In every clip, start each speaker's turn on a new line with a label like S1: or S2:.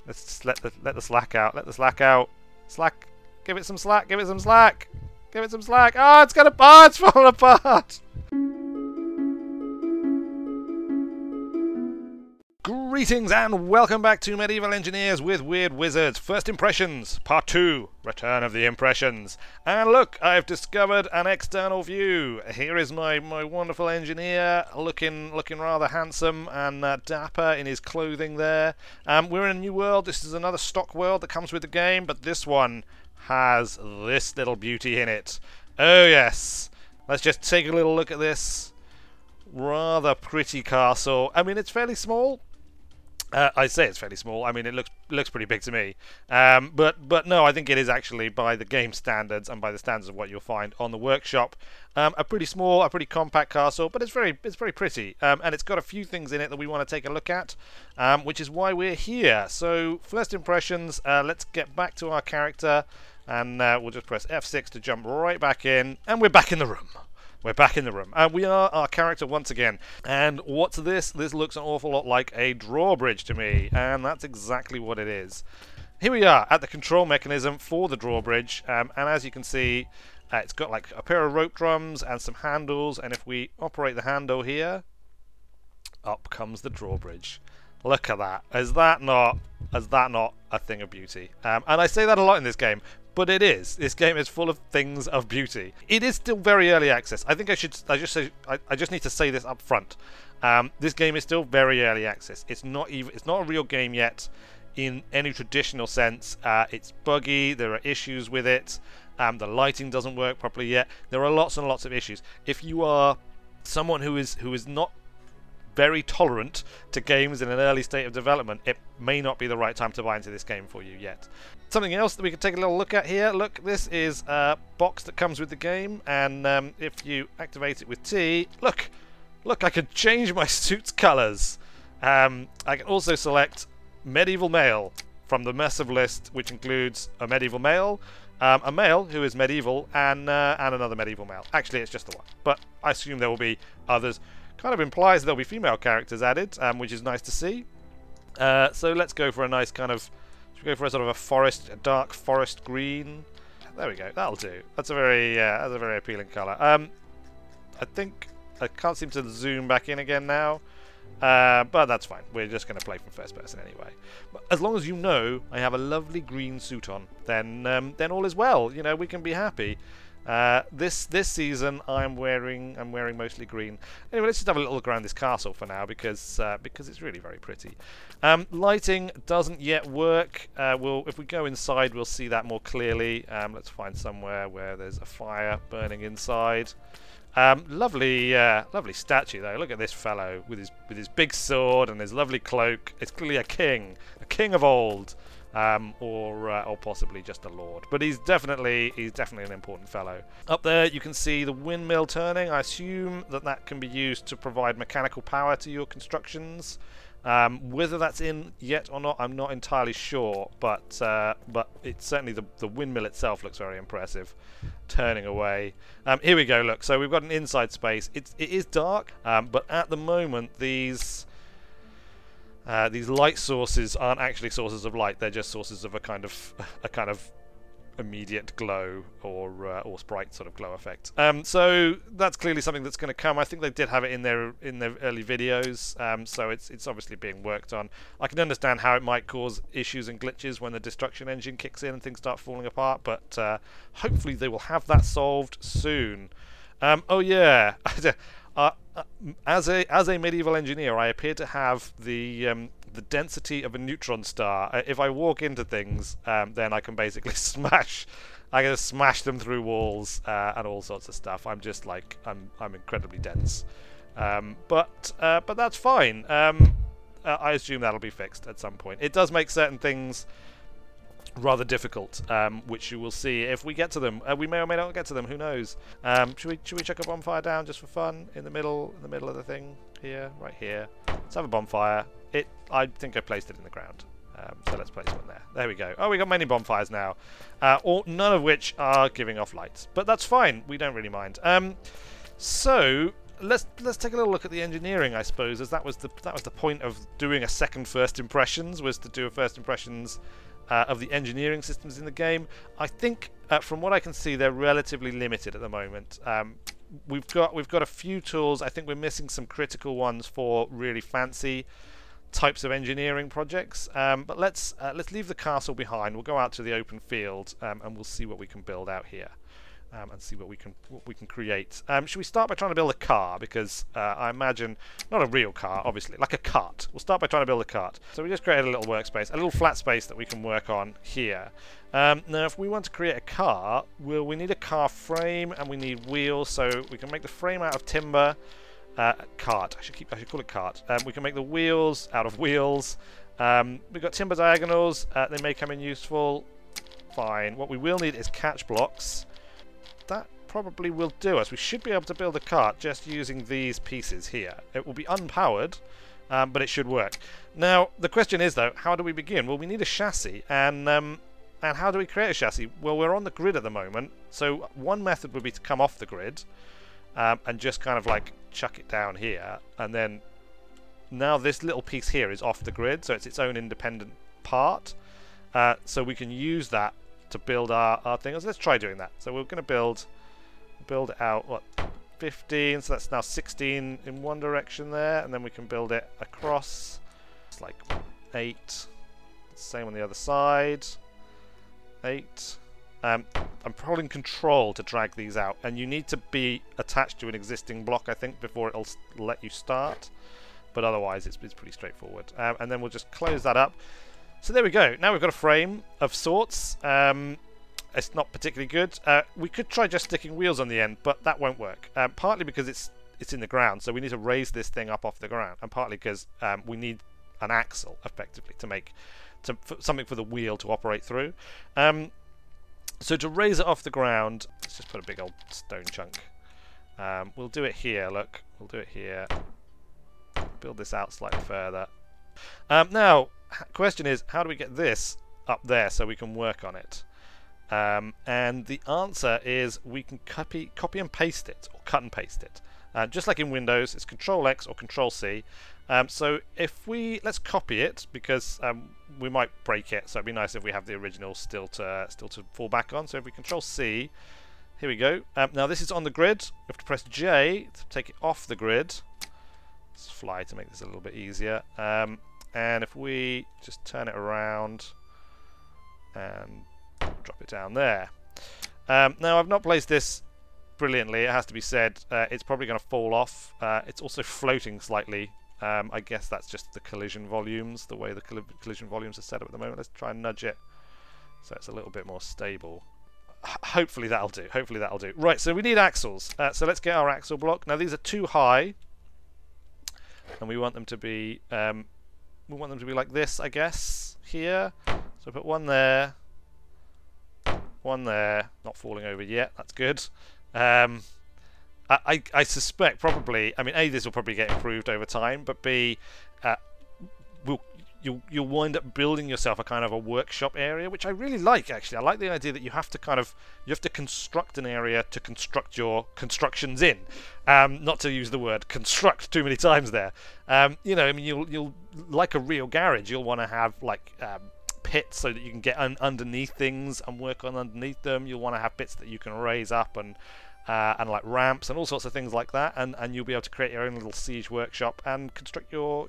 S1: Let's just let the slack out. Let the slack out. Slack. Give it some slack. Give it some slack. Give it some slack. Oh, it's gonna. Oh, it's falling apart. Greetings and welcome back to Medieval Engineers with Weird Wizards. First Impressions, Part 2, Return of the Impressions. And look, I've discovered an external view. Here is my wonderful engineer, looking rather handsome and dapper in his clothing there. We're in a new world. This is another stock world that comes with the game, but this one has this little beauty in it. Oh yes. Let's just take a little look at this rather pretty castle. I mean, it's fairly small. I say it's fairly small. I mean, it looks pretty big to me. But no, I think it is actually, by the game standards and by the standards of what you'll find on the workshop, a pretty small, a pretty compact castle. But it's very pretty, and it's got a few things in it that we want to take a look at, which is why we're here. So first impressions. Let's get back to our character, and we'll just press F6 to jump right back in, and we're back in the room. We're back in the room. We are our character once again. And what's this? This looks an awful lot like a drawbridge to me. And that's exactly what it is. Here we are at the control mechanism for the drawbridge. And as you can see, it's got like a pair of rope drums and some handles. And if we operate the handle here, up comes the drawbridge. Look at that. Is that not a thing of beauty? And I say that a lot in this game. But it is. This game is full of things of beauty. It is still very early access. I think I just need to say this up front. This game is still very early access. It's not a real game yet in any traditional sense. It's buggy. There are issues with it. The lighting doesn't work properly yet. There are lots and lots of issues. If you are someone who is not very tolerant to games in an early state of development, it may not be the right time to buy into this game for you yet. Something else that we can take a little look at here. Look, this is a box that comes with the game, and if you activate it with T, look, I can change my suit's colours. I can also select medieval male from the massive list, which includes a medieval male, a male who is medieval, and another medieval male. Actually, it's just the one, but I assume there will be others. Kind of implies there'll be female characters added, which is nice to see. So let's go for a nice kind of, should we go for a sort of a dark forest green? There we go. That'll do. That's a very appealing colour. I think I can't seem to zoom back in again now, but that's fine. We're just going to play from first person anyway. But as long as you know I have a lovely green suit on, then all is well. You know, we can be happy. This season I'm wearing mostly green. Anyway, let's just have a little look around this castle for now, because it's really very pretty. Lighting doesn't yet work. If we go inside, we'll see that more clearly. Let's find somewhere where there's a fire burning inside. Lovely statue though. Look at this fellow with his big sword and his lovely cloak. It's clearly a king of old. Or possibly just a lord, but he's definitely an important fellow. Up there you can see the windmill turning. I assume that can be used to provide mechanical power to your constructions. Whether that's in yet or not, I'm not entirely sure, but it's certainly the windmill itself looks very impressive, turning away. Here we go. Look, so we've got an inside space. It is dark, but at the moment these light sources aren't actually sources of light. They're just sources of a kind of immediate glow or sprite sort of glow effect. So that's clearly something that's going to come. I think they did have it in their early videos. So it's obviously being worked on. I can understand how it might cause issues and glitches when the destruction engine kicks in and things start falling apart. But hopefully they will have that solved soon. Oh yeah. As a medieval engineer, I appear to have the density of a neutron star. If I walk into things, then I can basically smash them through walls and all sorts of stuff. I'm just like I'm incredibly dense, but that's fine. I assume that'll be fixed at some point. It does make certain things rather difficult, which you will see if we get to them. We may or may not get to them. Who knows? Should we chuck a bonfire down just for fun in the middle of the thing here, right here? Let's have a bonfire. I think I placed it in the ground. So let's place one there. There we go. Oh, we got many bonfires now, none of which are giving off lights, but that's fine. We don't really mind. So let's take a little look at the engineering, I suppose, as that was the point of doing a second first impressions, was to do a first impressions of the engineering systems in the game. I think from what I can see, they're relatively limited at the moment. We've got a few tools. I think we're missing some critical ones for really fancy types of engineering projects. But let's leave the castle behind. We'll go out to the open field and we'll see what we can build out here. And see what we can create. Should we start by trying to build a car? Because I imagine, not a real car, obviously, like a cart. We'll start by trying to build a cart. So we just created a little workspace, a little flat space that we can work on here. Now, if we want to create a car, we need a car frame and we need wheels. So we can make the frame out of timber. Cart. I should call it cart. We can make the wheels out of wheels. We've got timber diagonals. They may come in useful. Fine. What we will need is catch blocks. That probably will do us. We should be able to build a cart just using these pieces here. It will be unpowered, but it should work. Now, the question is, though, how do we begin? Well, we need a chassis, and how do we create a chassis? Well, we're on the grid at the moment, so one method would be to come off the grid and just kind of like chuck it down here, and then now this little piece here is off the grid, so it's its own independent part, so we can use that to build our things. Let's try doing that. So we're going to build it out, what, 15, so that's now 16 in one direction there, and then we can build it across. It's like 8. Same on the other side. 8. I'm holding control to drag these out, and you need to be attached to an existing block, I think, before it'll let you start, but otherwise it's pretty straightforward. And then we'll just close that up. So there we go. Now we've got a frame of sorts. It's not particularly good. We could try just sticking wheels on the end, but that won't work. Partly because it's in the ground, so we need to raise this thing up off the ground, and partly because we need an axle, effectively, to make something for the wheel to operate through. So to raise it off the ground, let's just put a big old stone chunk. We'll do it here. Look, we'll do it here. Build this out slightly further. Now, question is, how do we get this up there so we can work on it? And the answer is we can copy and paste it, or cut and paste it. Just like in Windows, it's Control X or Control C. So if let's copy it, because we might break it, so it'd be nice if we have the original still to fall back on. So if we Control C, here we go. Now this is on the grid. We have to press J to take it off the grid. Let's fly to make this a little bit easier. And if we just turn it around and drop it down there. Now I've not placed this brilliantly, it has to be said. It's probably going to fall off. It's also floating slightly. I guess that's just the collision volumes, the way the collision volumes are set up at the moment. Let's try and nudge it so it's a little bit more stable. Hopefully that'll do. Hopefully that'll do. Right, so we need axles. So let's get our axle block. Now these are too high, and we want them to be like this, I guess, here. So put one there, not falling over yet. That's good. I suspect probably, I mean, A, this will probably get improved over time, but B, you'll wind up building yourself a kind of a workshop area, which I really like, actually. I like the idea that you have to construct an area to construct your constructions in. Not to use the word construct too many times there. You know, I mean, you'll like a real garage, you'll want to have like pits so that you can get underneath things and work on underneath them. You'll want to have bits that you can raise up and like ramps and all sorts of things like that, and you'll be able to create your own little siege workshop and construct your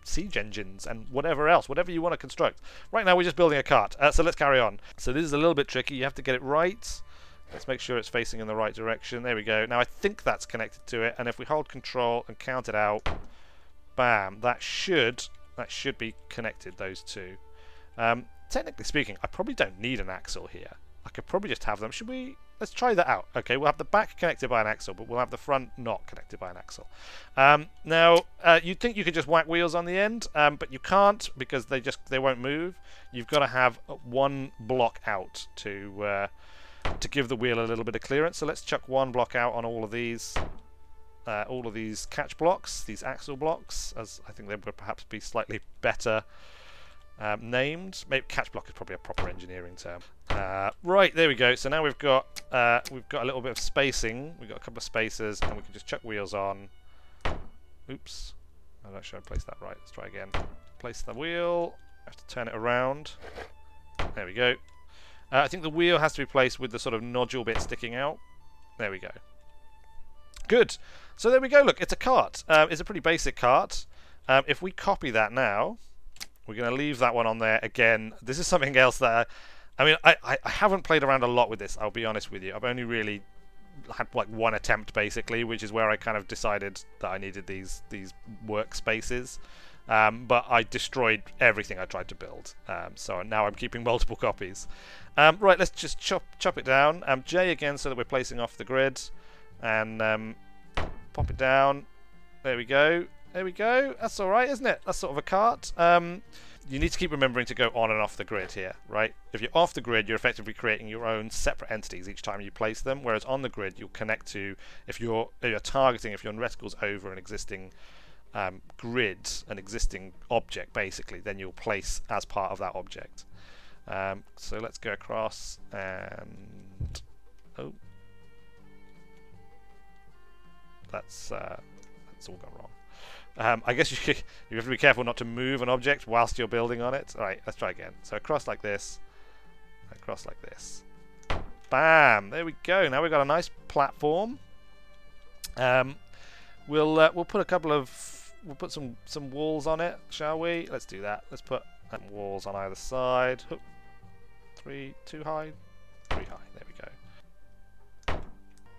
S1: siege engines and whatever you want to construct. Right now we're just building a cart, so let's carry on. So this is a little bit tricky. You have to get it right. Let's make sure it's facing in the right direction. There we go. Now I think that's connected to it, and if we hold control and count it out, bam, that should be connected, those two. Technically speaking, I probably don't need an axle here. I could probably just have them. Should we? Let's try that out. Okay, we'll have the back connected by an axle, but we'll have the front not connected by an axle. Now, you'd think you could just whack wheels on the end, but you can't, because they won't move. You've got to have one block out to give the wheel a little bit of clearance. So let's chuck one block out on all of these catch blocks, these axle blocks, as I think they would perhaps be slightly better named. Maybe catch block is probably a proper engineering term. Right, there we go. So now we've got a little bit of spacing. We've got a couple of spaces, and we can just chuck wheels on. Oops, I'm not sure I placed that right. Let's try again. Place the wheel. Have to turn it around. There we go. I think the wheel has to be placed with the sort of nodule bit sticking out. There we go. Good. So there we go. Look, it's a cart. It's a pretty basic cart. If we copy that now, we're going to leave that one on there again. This is something else that I mean, I haven't played around a lot with this, I'll be honest with you. I've only really had like one attempt, basically, which is where I kind of decided that I needed these workspaces. But I destroyed everything I tried to build. So now I'm keeping multiple copies. Right, let's just chop it down. J again, so that we're placing off the grid. And pop it down. There we go. There we go. That's alright, isn't it? That's sort of a cart. You need to keep remembering to go on and off the grid here, right? If you're off the grid, you're effectively creating your own separate entities each time you place them, whereas on the grid, you'll connect to, if you're targeting, if your reticle's over an existing grid, an existing object, basically, then you'll place as part of that object. So let's go across and... Oh. That's all gone wrong. I guess you have to be careful not to move an object whilst you're building on it. Alright, let's try again. So across like this. Across like this. Bam! There we go. Now we've got a nice platform. We'll put a couple of... We'll put some walls on it, shall we? Let's do that. Let's put walls on either side. Hoop. 3, 2 high. 3 high. There we go.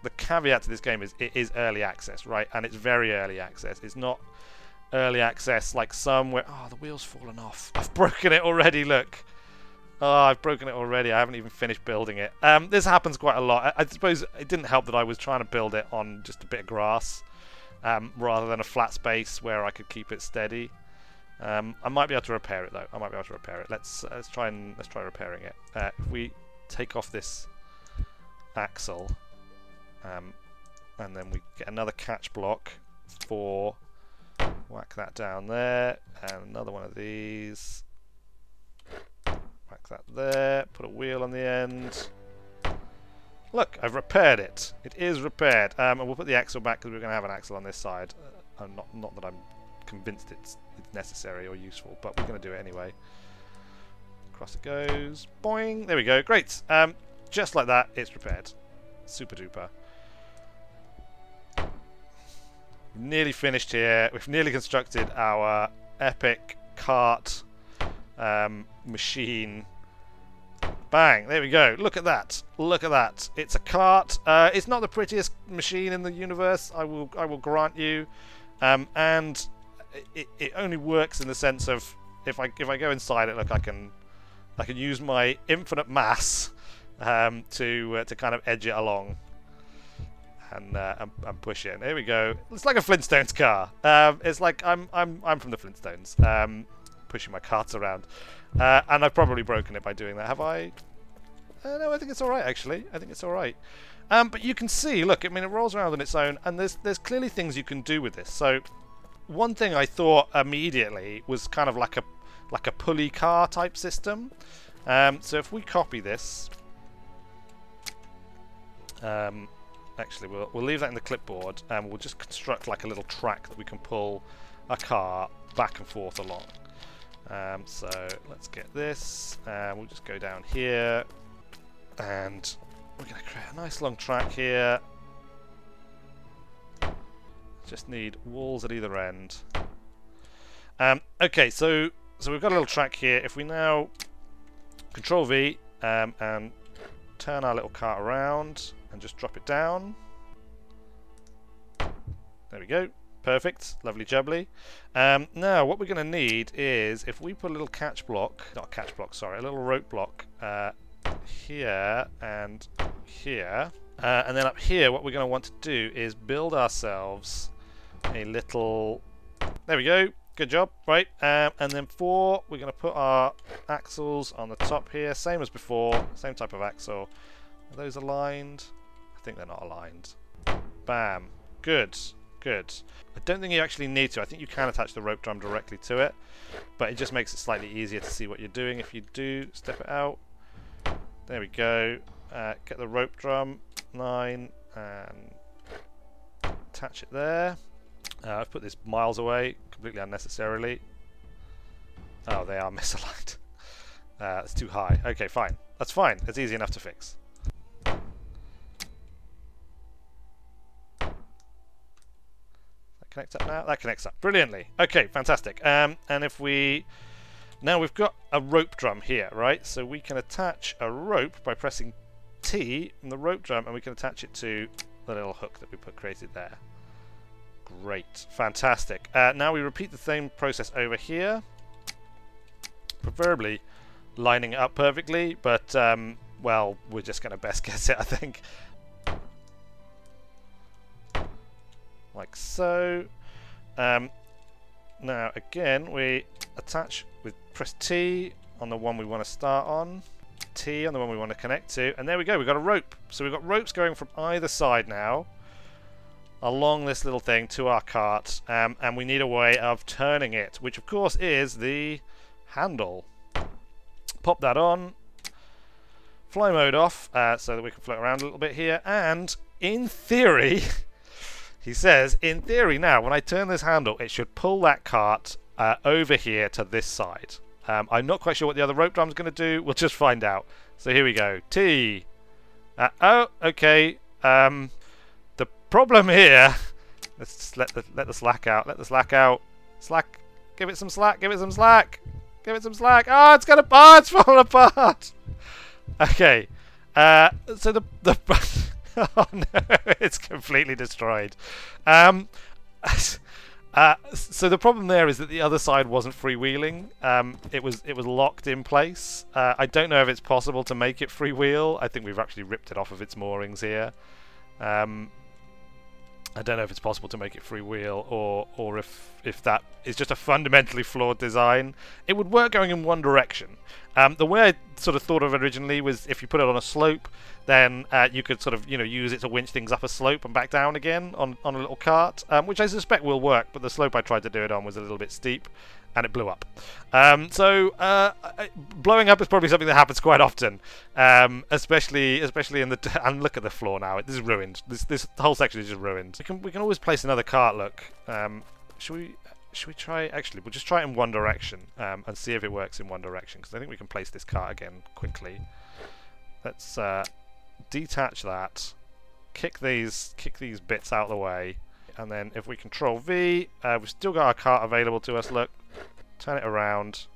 S1: The caveat to this game is it is early access, right? And it's very early access. It's not early access like some where... Oh, the wheel's fallen off. I've broken it already, look. Oh, I've broken it already. I haven't even finished building it. This happens quite a lot. I suppose it didn't help that I was trying to build it on just a bit of grass rather than a flat space where I could keep it steady. I might be able to repair it, though. I might be able to repair it. Let's try repairing it. If we take off this axle... and then we get another catch block for whack that down there, and another one of these, whack that there, put a wheel on the end. Look, I've repaired it. It is repaired. And we'll put the axle back because we're going to have an axle on this side. Not that I'm convinced it's necessary or useful, but we're going to do it anyway. Across it goes. Boing! There we go. Great. Just like that, it's repaired. Super duper. Nearly finished here. We've nearly constructed our epic cart machine. Bang! There we go. Look at that. Look at that. It's a cart. It's not the prettiest machine in the universe. I will grant you. And it only works in the sense of if I go inside it, look, I can use my infinite mass to kind of edge it along. And push it. There we go. It's like a Flintstones car. It's like I'm from the Flintstones, pushing my carts around, and I've probably broken it by doing that. Have I? No, I think it's all right actually. I think it's all right. But you can see, look. I mean, it rolls around on its own, and there's clearly things you can do with this. So, one thing I thought immediately was kind of like a pulley car type system. So if we copy this. Actually, we'll leave that in the clipboard, and we'll just construct like a little track that we can pull a car back and forth along. So let's get this, and we'll just go down here, and we're going to create a nice long track here. Just need walls at either end. Okay, so we've got a little track here. If we now Control V and turn our little cart around. And just drop it down. There we go. Perfect. Lovely jubbly. Now, what we're going to need is, if we put a little catch block, not a catch block, sorry, a little rope block here and here. And then up here, what we're going to want to do is build ourselves a little... There we go. Good job. Right. And then we're going to put our axles on the top here. Same as before. Same type of axle. Are those aligned? I think they're not aligned. Bam. Good. Good. I don't think you actually need to. I think you can attach the rope drum directly to it, but it just makes it slightly easier to see what you're doing if you do step it out. There we go. Get the rope drum, 9, and attach it there. I've put this miles away, completely unnecessarily. Oh, they are misaligned. It's too high. Okay, fine. That's fine. It's easy enough to fix. That connects up now? That connects up. Brilliantly. Okay, fantastic. And if we... Now we've got a rope drum here, right? So we can attach a rope by pressing T on the rope drum, and we can attach it to the little hook that we created there. Great. Fantastic. Now we repeat the same process over here. Preferably lining it up perfectly, but, well, we're just going to best guess it, I think. Like so. Now, again, we attach with press T on the one we want to start on, T on the one we want to connect to, and there we go, we've got a rope. So we've got ropes going from either side now along this little thing to our cart, and we need a way of turning it, which of course is the handle. Pop that on, fly mode off, so that we can float around a little bit here, and in theory, he says, in theory now, when I turn this handle, it should pull that cart over here to this side. I'm not quite sure what the other rope drum's going to do. We'll just find out. So here we go. T. Oh, okay. The problem here... Let's just let the slack out. Let the slack out. Slack. Give it some slack. Give it some slack. Give it some slack. Oh, it's gonna... Oh, it's falling apart. Okay. So the oh no, it's completely destroyed. So the problem there is that the other side wasn't freewheeling. It was locked in place. I don't know if it's possible to make it freewheel. I think we've actually ripped it off of its moorings here. I don't know if it's possible to make it freewheel or if that is just a fundamentally flawed design. It would work going in one direction. The way I sort of thought of it originally was if you put it on a slope, then you could sort of use it to winch things up a slope and back down again on a little cart, which I suspect will work. But the slope I tried to do it on was a little bit steep, and it blew up. Blowing up is probably something that happens quite often, especially in the and look at the floor now. This is ruined. This whole section is just ruined. We can always place another cart. Look, should we try? Actually, we'll just try it in one direction and see if it works in one direction, because I think we can place this cart again quickly. Let's detach that, kick these bits out of the way, and then if we Control V, we've still got our cart available to us. Look, turn it around,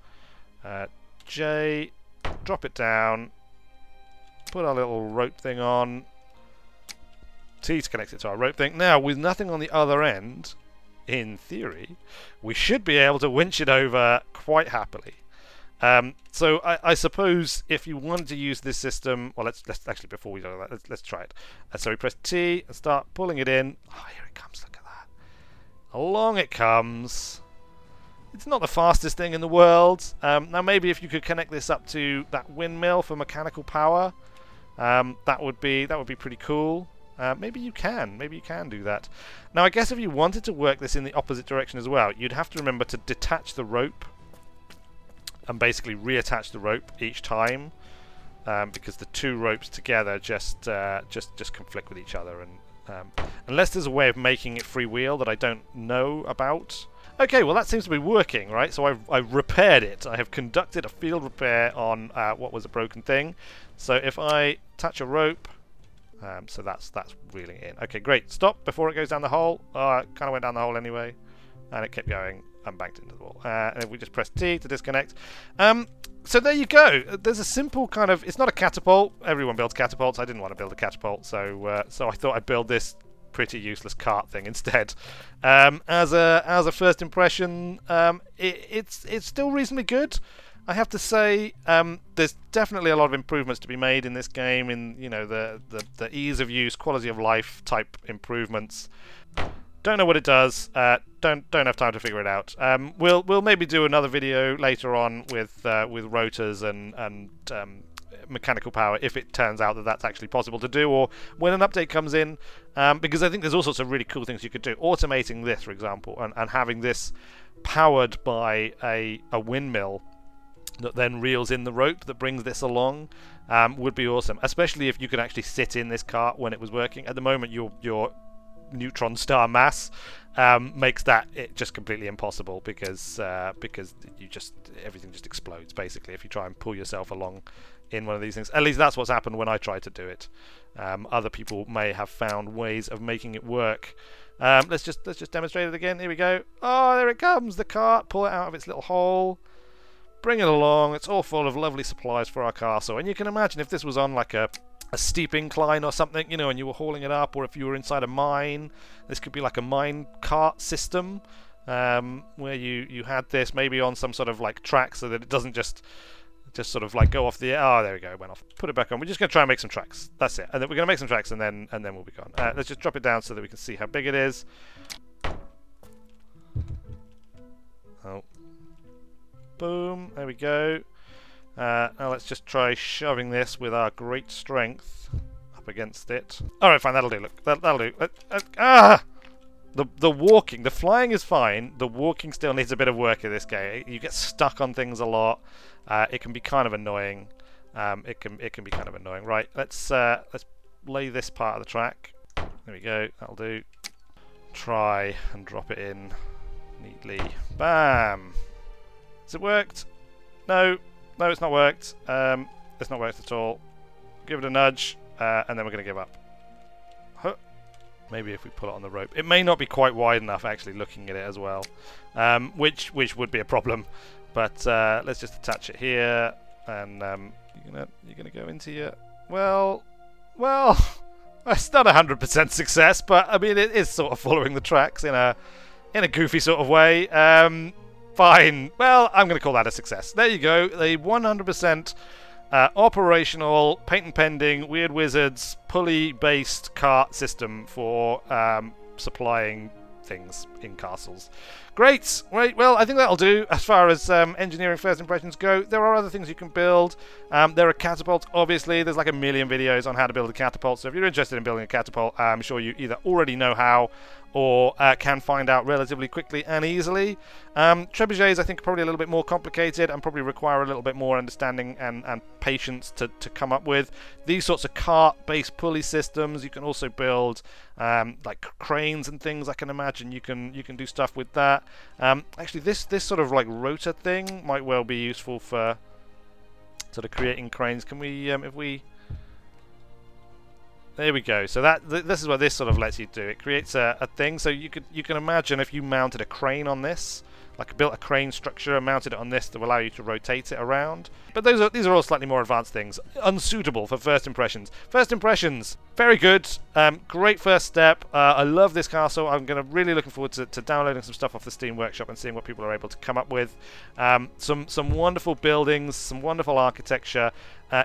S1: J, drop it down, put our little rope thing on, T to connect it to our rope thing. Now, with nothing on the other end, in theory, we should be able to winch it over quite happily. So I suppose if you wanted to use this system, well, let's actually, before we do that, let's try it. So we press T and start pulling it in. Oh, here it comes. Look at that. Along it comes. It's not the fastest thing in the world. Now maybe if you could connect this up to that windmill for mechanical power, that would be pretty cool. Maybe you can do that. Now I guess if you wanted to work this in the opposite direction as well, you'd have to remember to detach the rope and basically reattach the rope each time, because the two ropes together just conflict with each other, and unless there's a way of making it freewheel that I don't know about. Okay, well that seems to be working, right? So I've repaired it. I have conducted a field repair on what was a broken thing. So if I attach a rope, so that's reeling in. Okay, great. Stop before it goes down the hole. Oh, it kind of went down the hole anyway, and it kept going and banked into the wall. And if we just press T to disconnect. So there you go. There's a simple kind of... It's not a catapult. Everyone builds catapults. I didn't want to build a catapult, so I thought I'd build this pretty useless cart thing instead. As a first impression, it's still reasonably good. I have to say, there's definitely a lot of improvements to be made in this game. In the ease of use, quality of life type improvements. Don't know what it does. Don't have time to figure it out. We'll maybe do another video later on with rotors and mechanical power if it turns out that that's actually possible to do, or when an update comes in, because I think there's all sorts of really cool things you could do. Automating this, for example, and having this powered by a windmill that then reels in the rope that brings this along would be awesome, especially if you could actually sit in this cart when it was working. At the moment, your neutron star mass makes it just completely impossible, because everything just explodes basically if you try and pull yourself along in one of these things. At least that's what's happened when I tried to do it. Other people may have found ways of making it work. Let's just demonstrate it again. Here we go. Oh, there it comes, the cart. Pull it out of its little hole. Bring it along. It's all full of lovely supplies for our castle. And you can imagine if this was on like a steep incline or something, you know, and you were hauling it up, or if you were inside a mine, this could be like a mine cart system, where you had this maybe on some sort of like track, so that it doesn't just sort of like go off the... Oh, there we go, it went off. Put it back on. We're just going to try and make some tracks. That's it. And then we're going to make some tracks, and then we'll be gone. Let's just drop it down so that we can see how big it is. Oh. Boom. There we go. Now let's just try shoving this with our great strength up against it. Alright, fine, that'll do. Look, that'll do. The walking, the flying is fine. The walking still needs a bit of work in this game. You get stuck on things a lot. It can be kind of annoying. It can be kind of annoying. Right, let's lay this part of the track. There we go. That'll do. Try and drop it in neatly. Bam. Has it worked? No. No, it's not worked. It's not worked at all. Give it a nudge, and then we're going to give up. Huh. Maybe if we pull it on the rope. It may not be quite wide enough, actually, looking at it as well, which would be a problem. But let's just attach it here, and you're gonna go into your... Well, it's not 100% success, but I mean it is sort of following the tracks in a goofy sort of way. Fine. Well, I'm going to call that a success. There you go. A 100% operational, patent pending, Weird Wizards pulley-based cart system for supplying things in castles. Great. Right. Well, I think that'll do as far as engineering first impressions go. There are other things you can build. There are catapults. Obviously, there's like a million videos on how to build a catapult. So if you're interested in building a catapult, I'm sure you either already know how or can find out relatively quickly and easily. Trebuchets, I think, are probably a little bit more complicated and probably require a little bit more understanding and patience to come up with. These sorts of cart-based pulley systems, you can also build like cranes and things. I can imagine you can do stuff with that. Actually, this sort of like rotor thing might well be useful for sort of creating cranes. Can we, if we... There we go. So this is what this sort of lets you do. It creates a thing. So you can imagine if you mounted a crane on this, like built a crane structure and mounted it on this to allow you to rotate it around. But these are all slightly more advanced things, unsuitable for first impressions. First impressions, very good. Great first step. I love this castle. I'm really looking forward to downloading some stuff off the Steam Workshop and seeing what people are able to come up with. Some wonderful buildings, some wonderful architecture.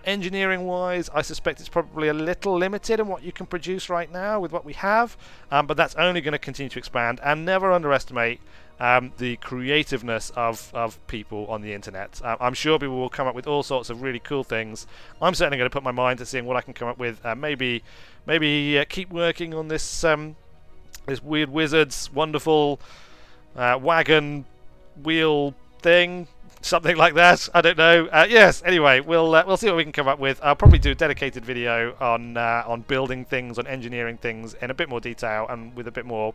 S1: Engineering-wise, I suspect it's probably a little limited in what you can produce right now with what we have, but that's only going to continue to expand. And never underestimate the creativeness of people on the internet. I'm sure people will come up with all sorts of really cool things. I'm certainly going to put my mind to seeing what I can come up with. Maybe keep working on this this Weird Wizards wonderful wagon wheel thing. Something like that. I don't know. Yes. Anyway, we'll see what we can come up with. I'll probably do a dedicated video on building things, on engineering things in a bit more detail and with a bit more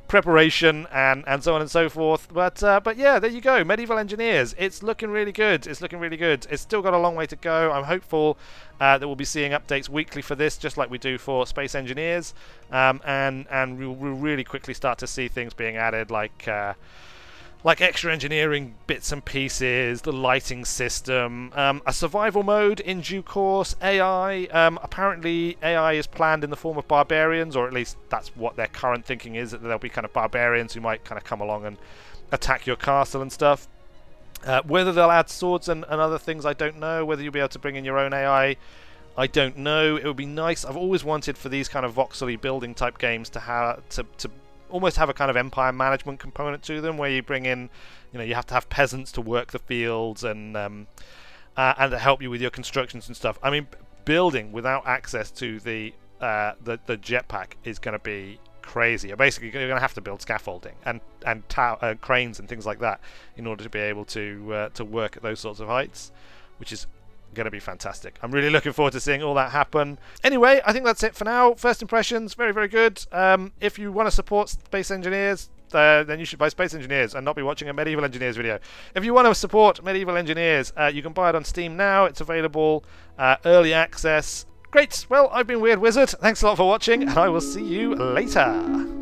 S1: preparation and so on and so forth. But yeah, there you go. Medieval Engineers. It's looking really good. It's looking really good. It's still got a long way to go. I'm hopeful that we'll be seeing updates weekly for this, just like we do for Space Engineers, and we'll really quickly start to see things being added like extra engineering bits and pieces, the lighting system, a survival mode in due course, AI. Apparently AI is planned in the form of barbarians, or at least that's what their current thinking is, that there'll be kind of barbarians who might kind of come along and attack your castle and stuff. Whether they'll add swords and other things, I don't know. Whether you'll be able to bring in your own AI, I don't know. It would be nice. I've always wanted for these kind of voxel-y building type games to have to almost have a kind of empire management component to them, where you bring in, you have to have peasants to work the fields and to help you with your constructions and stuff. I mean, building without access to the jetpack is going to be crazy. You're basically going to have to build scaffolding and cranes and things like that in order to be able to work at those sorts of heights, which is going to be fantastic. I'm really looking forward to seeing all that happen. Anyway, I think that's it for now. First impressions, very, very good. If you want to support Space Engineers, then you should buy Space Engineers and not be watching a Medieval Engineers video. If you want to support Medieval Engineers, you can buy it on Steam now. It's available early access. Great. Well, I've been Weird Wizard. Thanks a lot for watching, and I will see you later.